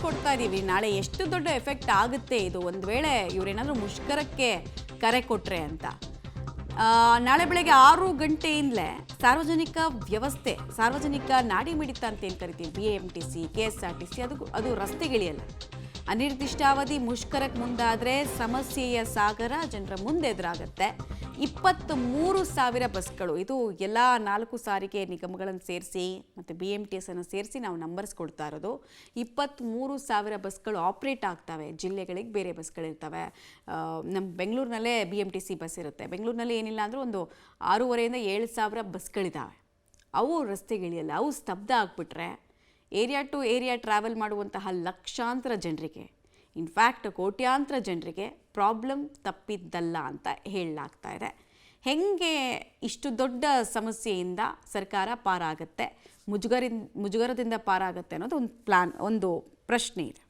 ಕೊಡ್ತಾ ಇದ್ದೀವಿ. ನಾಳೆ ಎಷ್ಟು ದೊಡ್ಡ ಎಫೆಕ್ಟ್ ಆಗುತ್ತೆ ಇದು ಒಂದು ವೇಳೆ ಇವರೇನಾದರೂ ಮುಷ್ಕರಕ್ಕೆ ಕರೆ ಕೊಟ್ಟರೆ ಅಂತ. ನಾಳೆ ಬೆಳಗ್ಗೆ 6 ಗಂಟೆಯಿಂದಲೇ ಸಾರ್ವಜನಿಕ ವ್ಯವಸ್ಥೆ, ಸಾರ್ವಜನಿಕ ನಾಡಿ ಮಿಡಿತ ಅಂತ ಏನು ಕರಿತೀವಿ, BMTC, KSRTC ಅದು ರಸ್ತೆಗಿಳಿಯಲ್ಲ. ಅನಿರ್ದಿಷ್ಟಾವಧಿ ಮುಷ್ಕರಕ್ಕೆ ಮುಂದಾದರೆ ಸಮಸ್ಯೆಯ ಸಾಗರ ಜನರ ಮುಂದೆ ಎದುರಾಗುತ್ತೆ. 23,000 ಬಸ್ಗಳು, ಇದು ಎಲ್ಲ 4 ಸಾರಿಗೆ ನಿಗಮಗಳನ್ನು ಸೇರಿಸಿ ಮತ್ತು BMTS ಅನ್ನು ಸೇರಿಸಿ ನಾವು ನಂಬರ್ಸ್ ಕೊಡ್ತಾ ಇರೋದು. 23,000 ಬಸ್ಗಳು ಆಪ್ರೇಟ್ ಆಗ್ತವೆ. ಜಿಲ್ಲೆಗಳಿಗೆ ಬೇರೆ ಬಸ್ಗಳಿರ್ತವೆ. ನಮ್ಮ ಬೆಂಗಳೂರಿನಲ್ಲೇ BMTC ಬಸ್ ಇರುತ್ತೆ. ಬೆಂಗಳೂರಿನಲ್ಲಿ ಏನಿಲ್ಲ ಅಂದರೂ ಒಂದು 6,500 ಇಂದ 7,000 ಬಸ್ಗಳಿದ್ದಾವೆ. ಅವು ರಸ್ತೆಗಿಳಿಯಲ್ಲ. ಅವು ಸ್ತಬ್ಧ ಆಗಿಬಿಟ್ರೆ ಏರಿಯಾ ಟು ಏರಿಯಾ ಟ್ರಾವೆಲ್ ಮಾಡುವಂತಹ ಲಕ್ಷಾಂತರ ಜನರಿಗೆ, ಇನ್ಫ್ಯಾಕ್ಟ್ ಕೋಟ್ಯಾಂತರ ಜನರಿಗೆ ಪ್ರಾಬ್ಲಮ್ ತಪ್ಪಿದ್ದಲ್ಲ ಅಂತ ಹೇಳಲಾಗ್ತಾ ಇದೆ. ಹೆಂಗೆ ಇಷ್ಟು ದೊಡ್ಡ ಸಮಸ್ಯೆಯಿಂದ ಸರ್ಕಾರ ಪಾರಾಗುತ್ತೆ, ಮುಜುಗರದಿಂದ ಪಾರಾಗುತ್ತೆ ಅನ್ನೋದು ಒಂದು ಪ್ರಶ್ನೆ ಇದೆ.